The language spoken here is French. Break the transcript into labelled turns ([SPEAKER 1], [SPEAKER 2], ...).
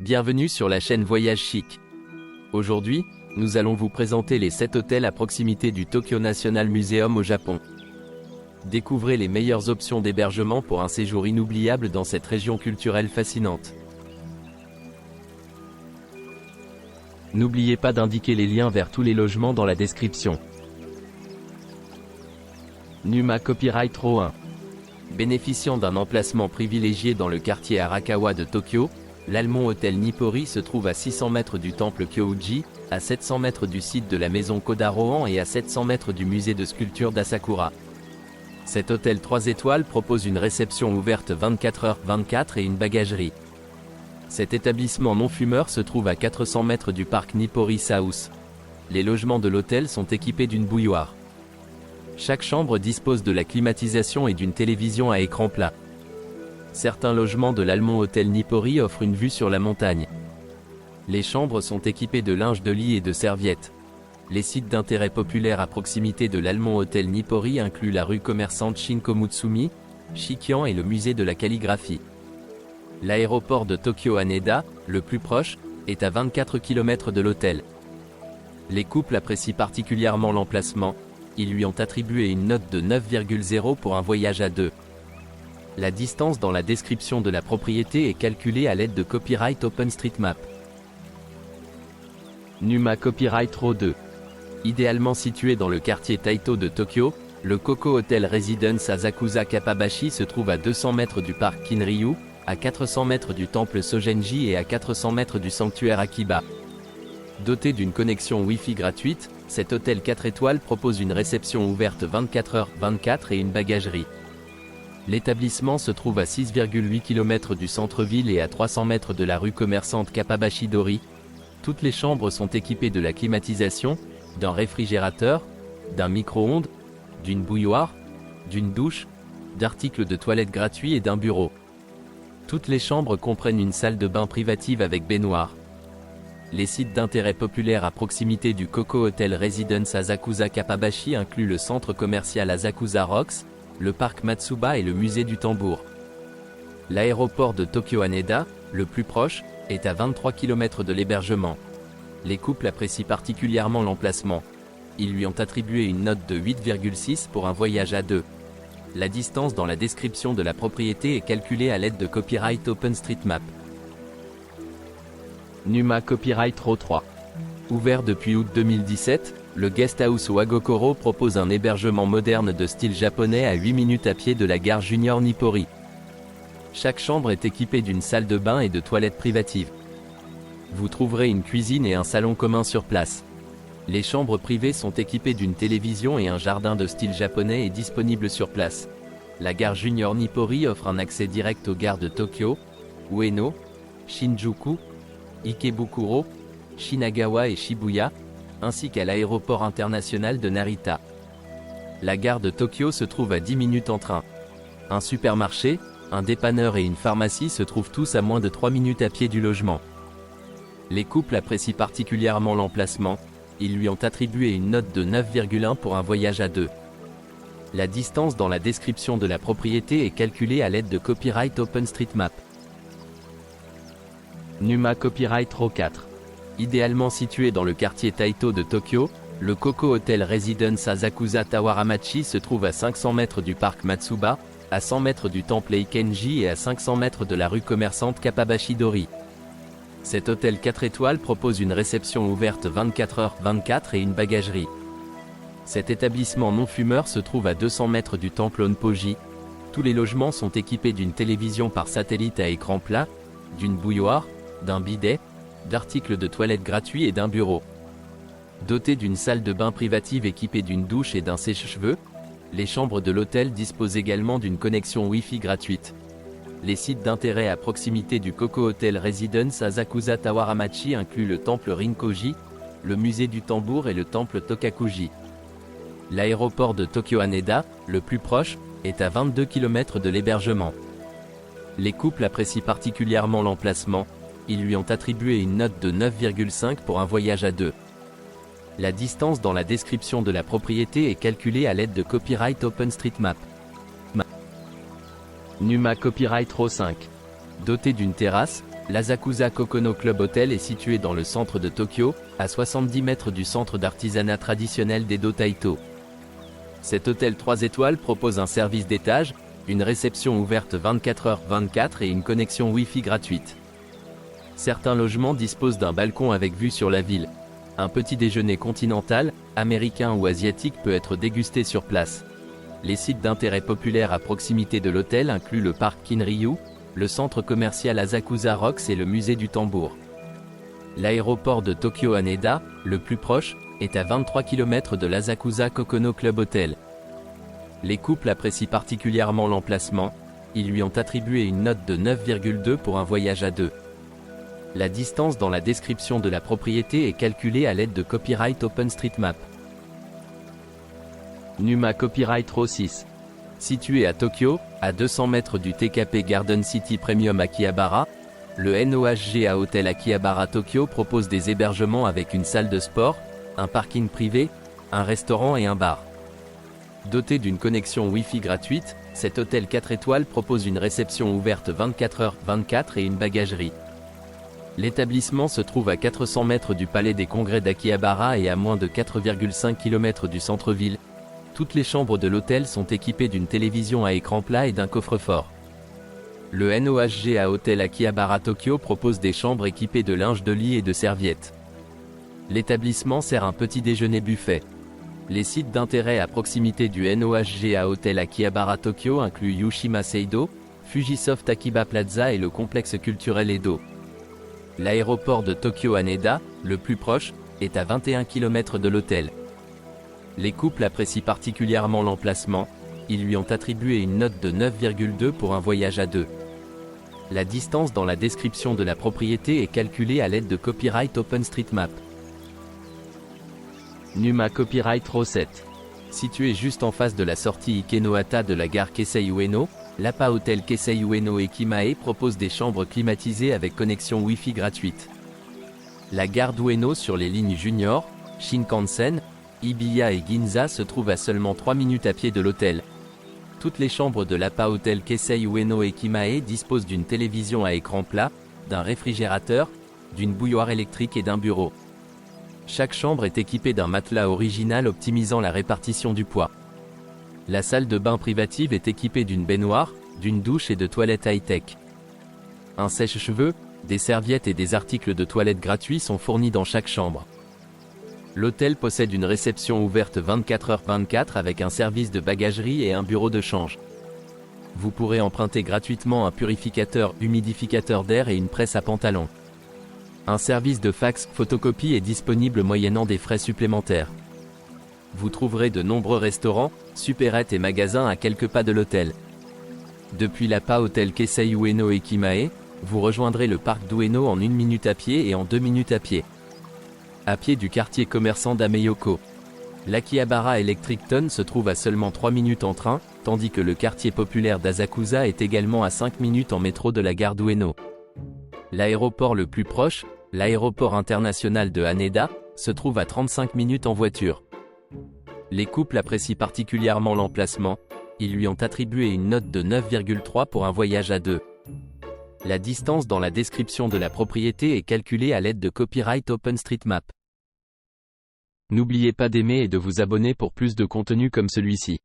[SPEAKER 1] Bienvenue sur la chaîne Voyage Chic. Aujourd'hui, nous allons vous présenter les 7 hôtels à proximité du Tokyo National Museum au Japon. Découvrez les meilleures options d'hébergement pour un séjour inoubliable dans cette région culturelle fascinante. N'oubliez pas d'indiquer les liens vers tous les logements dans la description. Numa Copyright Row 1. Bénéficiant d'un emplacement privilégié dans le quartier Arakawa de Tokyo, l'Almond Hotel Nippori se trouve à 600 mètres du temple Kyōuji, à 700 mètres du site de la maison Kodarohan et à 700 mètres du musée de sculpture d'Asakura. Cet hôtel 3 étoiles propose une réception ouverte 24h/24 et une bagagerie. Cet établissement non-fumeur se trouve à 400 mètres du parc Nippori South. Les logements de l'hôtel sont équipés d'une bouilloire. Chaque chambre dispose de la climatisation et d'une télévision à écran plat. Certains logements de l'Almond Hotel Nippori offrent une vue sur la montagne. Les chambres sont équipées de linge de lit et de serviettes. Les sites d'intérêt populaire à proximité de l'Almond Hotel Nippori incluent la rue commerçante Shinkomutsumi, Shikian et le musée de la calligraphie. L'aéroport de Tokyo Haneda, le plus proche, est à 24 km de l'hôtel. Les couples apprécient particulièrement l'emplacement. Ils lui ont attribué une note de 9,0 pour un voyage à deux. La distance dans la description de la propriété est calculée à l'aide de Copyright OpenStreetMap. Numa Copyright Row 2. Idéalement situé dans le quartier Taito de Tokyo, le Koko Hotel Residence Asakusa Kappabashi se trouve à 200 mètres du parc Kinryu, à 400 mètres du temple Sogenji et à 400 mètres du sanctuaire Akiba. Doté d'une connexion Wi-Fi gratuite, cet hôtel 4 étoiles propose une réception ouverte 24h/24 et une bagagerie. L'établissement se trouve à 6,8 km du centre-ville et à 300 mètres de la rue commerçante Kappabashi Dori. Toutes les chambres sont équipées de la climatisation, d'un réfrigérateur, d'un micro-ondes, d'une bouilloire, d'une douche, d'articles de toilette gratuits et d'un bureau. Toutes les chambres comprennent une salle de bain privative avec baignoire. Les sites d'intérêt populaire à proximité du Koko Hotel Residence Asakusa Kappabashi incluent le centre commercial Asakusa Rocks, le parc Matsuba et le musée du tambour. L'aéroport de Tokyo Haneda, le plus proche, est à 23 km de l'hébergement. Les couples apprécient particulièrement l'emplacement. Ils lui ont attribué une note de 8,6 pour un voyage à deux. La distance dans la description de la propriété est calculée à l'aide de Copyright OpenStreetMap. Numa Copyright Row 3. Ouvert depuis août 2017, le Guesthouse Wagokoro propose un hébergement moderne de style japonais à 8 minutes à pied de la gare Junior Nippori. Chaque chambre est équipée d'une salle de bain et de toilettes privatives. Vous trouverez une cuisine et un salon commun sur place. Les chambres privées sont équipées d'une télévision et un jardin de style japonais est disponible sur place. La gare Junior Nippori offre un accès direct aux gares de Tokyo, Ueno, Shinjuku, Ikebukuro, Shinagawa et Shibuya, ainsi qu'à l'aéroport international de Narita. La gare de Tokyo se trouve à 10 minutes en train. Un supermarché, un dépanneur et une pharmacie se trouvent tous à moins de 3 minutes à pied du logement. Les couples apprécient particulièrement l'emplacement. Ils lui ont attribué une note de 9,1 pour un voyage à deux. La distance dans la description de la propriété est calculée à l'aide de Copyright OpenStreetMap. Numa Copyright Row 4. Idéalement situé dans le quartier Taito de Tokyo, le Koko Hotel Residence Asakusa Tawaramachi se trouve à 500 mètres du parc Matsuba, à 100 mètres du temple Eikenji et à 500 mètres de la rue commerçante Kappabashi Dori. Cet hôtel 4 étoiles propose une réception ouverte 24h/24 et une bagagerie. Cet établissement non-fumeur se trouve à 200 mètres du temple Onpoji. Tous les logements sont équipés d'une télévision par satellite à écran plat, d'une bouilloire, d'un bidet, d'articles de toilette gratuits et d'un bureau. Doté d'une salle de bain privative équipée d'une douche et d'un sèche-cheveux, les chambres de l'hôtel disposent également d'une connexion Wi-Fi gratuite. Les sites d'intérêt à proximité du Koko Hotel Residence Asakusa Tawaramachi incluent le temple Rinkoji, le musée du tambour et le temple Tokakuji. L'aéroport de Tokyo Haneda, le plus proche, est à 22 km de l'hébergement. Les couples apprécient particulièrement l'emplacement. Ils lui ont attribué une note de 9,5 pour un voyage à deux. La distance dans la description de la propriété est calculée à l'aide de Copyright OpenStreetMap. Numa Copyright Row 5. Doté d'une terrasse, l'Asakusa Kokono Club Hotel est situé dans le centre de Tokyo, à 70 mètres du centre d'artisanat traditionnel d'Edo Taito. Cet hôtel 3 étoiles propose un service d'étage, une réception ouverte 24h/24 et une connexion Wi-Fi gratuite. Certains logements disposent d'un balcon avec vue sur la ville. Un petit déjeuner continental, américain ou asiatique peut être dégusté sur place. Les sites d'intérêt populaire à proximité de l'hôtel incluent le parc Kinryu, le centre commercial Asakusa Rocks et le musée du tambour. L'aéroport de Tokyo Haneda, le plus proche, est à 23 km de l'Asakusa Kokono Club Hotel. Les couples apprécient particulièrement l'emplacement, ils lui ont attribué une note de 9,2 pour un voyage à deux. La distance dans la description de la propriété est calculée à l'aide de Copyright OpenStreetMap. Numa Copyright Row 6. Situé à Tokyo, à 200 mètres du TKP Garden City Premium Akihabara, le NOHGA Hotel Akihabara Tokyo propose des hébergements avec une salle de sport, un parking privé, un restaurant et un bar. Doté d'une connexion Wi-Fi gratuite, cet hôtel 4 étoiles propose une réception ouverte 24h/24 et une bagagerie. L'établissement se trouve à 400 mètres du palais des congrès d'Akihabara et à moins de 4,5 km du centre-ville. Toutes les chambres de l'hôtel sont équipées d'une télévision à écran plat et d'un coffre-fort. Le NOHGA Hotel Akihabara Tokyo propose des chambres équipées de linge de lit et de serviettes. L'établissement sert un petit déjeuner buffet. Les sites d'intérêt à proximité du NOHGA Hotel Akihabara Tokyo incluent Yushima Seido, Fujisoft Akiba Plaza et le complexe culturel Edo. L'aéroport de Tokyo Haneda, le plus proche, est à 21 km de l'hôtel. Les couples apprécient particulièrement l'emplacement, ils lui ont attribué une note de 9,2 pour un voyage à deux. La distance dans la description de la propriété est calculée à l'aide de Copyright OpenStreetMap. Numa Copyright Row 7. Situé juste en face de la sortie Ikenohata de la gare Keisei Ueno, l'APA Hotel Keisei Ueno Ekimae propose des chambres climatisées avec connexion Wi-Fi gratuite. La gare d'Ueno sur les lignes Junior, Shinkansen, Ibiya et Ginza se trouve à seulement 3 minutes à pied de l'hôtel. Toutes les chambres de l'APA Hotel Keisei Ueno Ekimae disposent d'une télévision à écran plat, d'un réfrigérateur, d'une bouilloire électrique et d'un bureau. Chaque chambre est équipée d'un matelas original optimisant la répartition du poids. La salle de bain privative est équipée d'une baignoire, d'une douche et de toilettes high-tech. Un sèche-cheveux, des serviettes et des articles de toilette gratuits sont fournis dans chaque chambre. L'hôtel possède une réception ouverte 24h/24 avec un service de bagagerie et un bureau de change. Vous pourrez emprunter gratuitement un purificateur, humidificateur d'air et une presse à pantalon. Un service de fax photocopie est disponible moyennant des frais supplémentaires. Vous trouverez de nombreux restaurants, supérettes et magasins à quelques pas de l'hôtel. Depuis l'APA Hotel Keisei Ueno Ekimae, vous rejoindrez le parc d'Ueno en 1 minute à pied et en 2 minutes à pied. À pied du quartier commerçant d'Ameyoko. L'Akihabara Electric Town se trouve à seulement 3 minutes en train, tandis que le quartier populaire d'Asakusa est également à 5 minutes en métro de la gare d'Ueno. L'aéroport le plus proche, l'aéroport international de Haneda, se trouve à 35 minutes en voiture. Les couples apprécient particulièrement l'emplacement, ils lui ont attribué une note de 9,3 pour un voyage à deux. La distance dans la description de la propriété est calculée à l'aide de Copyright OpenStreetMap. N'oubliez pas d'aimer et de vous abonner pour plus de contenu comme celui-ci.